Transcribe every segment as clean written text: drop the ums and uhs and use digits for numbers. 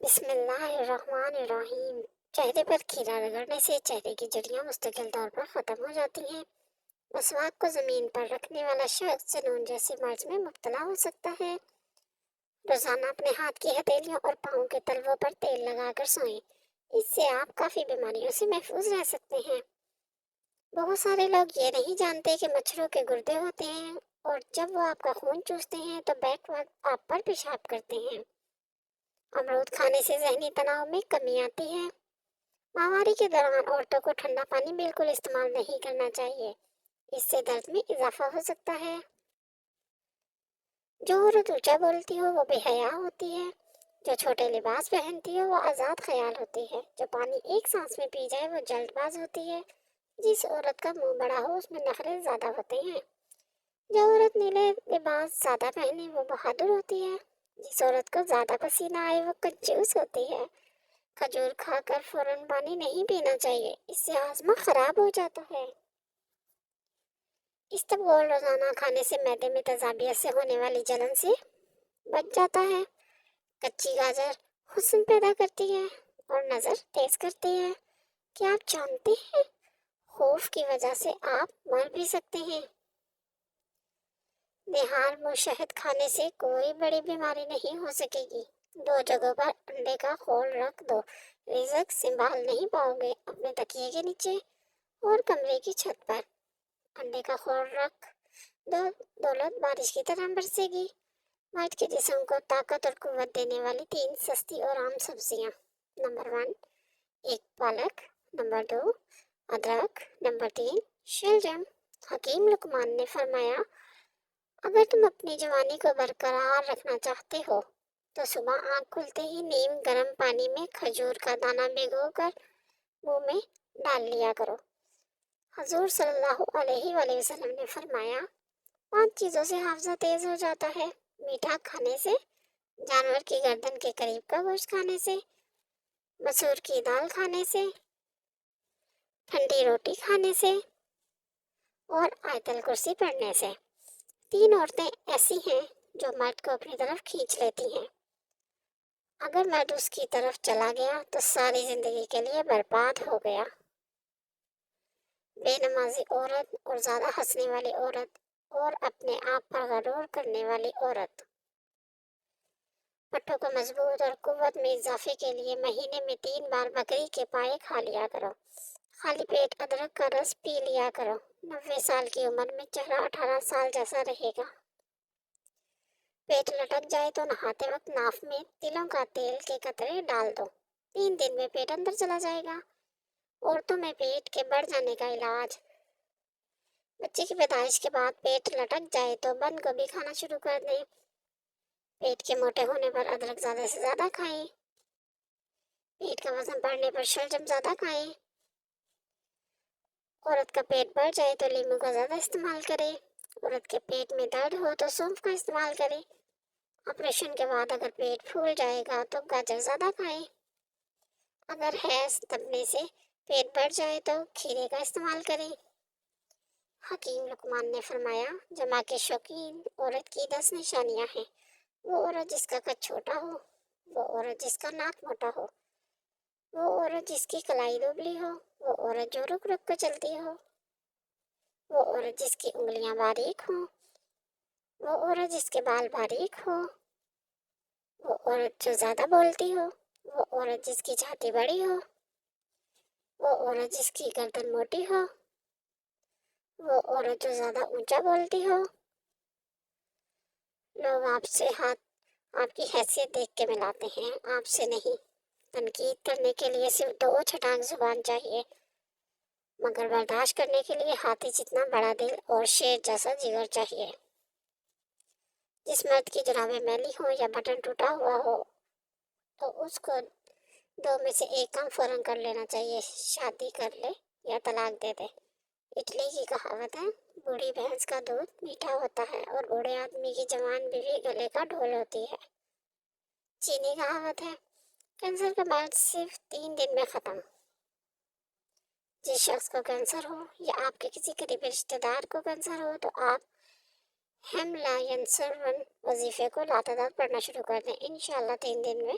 بسم اللہ الرحمن الرحیم۔ چہرے پر کھیرا رگڑنے سے چہرے کی جڑیاں مستقل طور پر ختم ہو جاتی ہیں۔ مسواک کو زمین پر رکھنے والا شخص جنون جیسے مرض میں مبتلا ہو سکتا ہے۔ روزانہ اپنے ہاتھ کی ہتھیلیوں اور پاؤں کے تلووں پر تیل لگا کر سوئیں، اس سے آپ کافی بیماریوں سے محفوظ رہ سکتے ہیں۔ بہت سارے لوگ یہ نہیں جانتے کہ مچھروں کے گردے ہوتے ہیں اور جب وہ آپ کا خون چوستے ہیں تو بیک وقت آپ پر پیشاب کرتے ہیں۔ امرود کھانے سے ذہنی تناؤ میں کمی آتی ہے۔ ماہواری کے دوران عورتوں کو ٹھنڈا پانی بالکل استعمال نہیں کرنا چاہیے، اس سے درد میں اضافہ ہو سکتا ہے۔ جو عورت اونچا بولتی ہو وہ بے حیا ہوتی ہے، جو چھوٹے لباس پہنتی ہو وہ آزاد خیال ہوتی ہے، جو پانی ایک سانس میں پی جائے وہ جلد باز ہوتی ہے، جس عورت کا منہ بڑا ہو اس میں نخرے زیادہ ہوتے ہیں، جو عورت نیلے لباس زیادہ پہنے وہ بہادر ہوتی ہے، جس عورت کو زیادہ پسینہ آئے وہ کنجوس ہوتی ہے۔ کھجور کھا کر فوراً پانی نہیں پینا چاہیے، اس سے ہاضمہ خراب ہو جاتا ہے۔ اسبگول روزانہ کھانے سے معدے میں تیزابیت سے ہونے والی جلن سے بچ جاتا ہے۔ کچی گاجر حسن پیدا کرتی ہے اور نظر تیز کرتی ہے۔ کیا آپ جانتے ہیں خوف کی وجہ سے آپ مر بھی سکتے ہیں؟ نہار منہ شہد کھانے سے کوئی بڑی بیماری نہیں ہو سکے گی۔ 2 جگہوں پر انڈے کا خول رکھ دو، رزق سنبھال نہیں پاؤ گے۔ اپنے تکیے کے نیچے اور کمرے کی چھت پر انڈے کا خول رکھ دو، دولت بارش کی طرح برسے گی۔ مرد کے جسم کو طاقت اور قوت دینے والی 3 سستی اور عام سبزیاں۔ نمبر 1 ایک پالک، نمبر 2 ادرک، نمبر 3 شلجم۔ حکیم لقمان نے فرمایا، اگر تم اپنی جوانی کو برقرار رکھنا چاہتے ہو تو صبح آنکھ کھلتے ہی نیم گرم پانی میں کھجور کا دانہ بھگو کر منہ میں ڈال لیا کرو۔ حضور صلی اللہ علیہ وآلہ وسلم نے فرمایا، 5 چیزوں سے حافظہ تیز ہو جاتا ہے: میٹھا کھانے سے، جانور کی گردن کے قریب کا گوشت کھانے سے، مسور کی دال کھانے سے، ٹھنڈی روٹی کھانے سے اور آیت الکرسی پڑھنے سے۔ 3 عورتیں ایسی ہیں جو مرد کو اپنی طرف کھینچ لیتی ہیں، اگر مرد اس کی طرف چلا گیا تو ساری زندگی کے لیے برباد ہو گیا۔ بے نمازی عورت اور زیادہ ہنسنے والی عورت اور اپنے آپ پر غرور کرنے والی عورت۔ پٹھوں کو مضبوط اور قوت میں اضافے کے لیے مہینے میں 3 بار بکری کے پائے کھا لیا کرو۔ خالی پیٹ ادرک کا رس پی لیا کرو۔ 90 سال کی عمر میں چہرہ 18 سال جیسا رہے گا۔ پیٹ لٹک جائے تو نہاتے وقت ناف میں تلوں کا تیل کے قطرے ڈال دو، 3 دن میں پیٹ اندر چلا جائے گا۔ عورتوں میں پیٹ کے بڑھ جانے کا علاج: بچے کی پیدائش کے بعد پیٹ لٹک جائے تو بند گوبھی کھانا شروع کر دیں۔ پیٹ کے موٹے ہونے پر ادرک زیادہ سے زیادہ کھائیں۔ پیٹ کا وزن بڑھنے پر شلجم زیادہ کھائیں۔ عورت کا پیٹ بڑھ جائے تو لیموں کا زیادہ استعمال کریں۔ عورت کے پیٹ میں درد ہو تو سونف کا استعمال کریں۔ آپریشن کے بعد اگر پیٹ پھول جائے گا تو گاجر زیادہ کھائیں۔ اگر حیض دبنے سے پیٹ بڑھ جائے تو کھیرے کا استعمال کریں۔ حکیم لقمان نے فرمایا، جمع کے شوقین عورت کی 10 نشانیاں ہیں: وہ عورت جس کا قد چھوٹا ہو، وہ عورت جس کا ناک موٹا ہو، وہ عورت جس کی کلائی دبلی ہو، وہ عورت جو رک رک کر چلتی ہو، وہ عورت جس کی انگلیاں باریک ہوں، وہ عورت جس کے بال باریک ہو، وہ عورت جو زیادہ بولتی ہو، وہ عورت جس کی چھاتی بڑی ہو، وہ عورت جس کی گردن موٹی ہو، وہ عورت جو زیادہ اونچا بولتی ہو۔ لوگ آپ سے ہاتھ آپ کی حیثیت دیکھ کے ملاتے ہیں، آپ سے نہیں۔ تنقید کرنے کے لیے صرف 2 چھٹانک زبان چاہیے، مگر برداشت کرنے کے لیے ہاتھی جتنا بڑا دل اور شیر جیسا جگر چاہیے۔ جس مرد کی جرابیں میلی ہوں یا بٹن ٹوٹا ہوا ہو تو اس کو 2 میں سے ایک کام فوراً کر لینا چاہیے: شادی کر لے یا طلاق دے دے۔ اٹلی کی کہاوت ہے، بوڑھی بھینس کا دودھ میٹھا ہوتا ہے اور بوڑھے آدمی کی جوان بیوی گلے کا ڈھول ہوتی ہے۔ چینی کہاوت ہے، کینسر کا مرض صرف 3 دن میں ختم۔ جس شخص کو کینسر ہو یا آپ کے کسی قریبی رشتہ دار کو کینسر ہو تو آپ ہم لا ینسرون وظیفے کو لاتعداد پڑھنا شروع کر دیں، انشاءاللہ 3 دن میں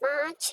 5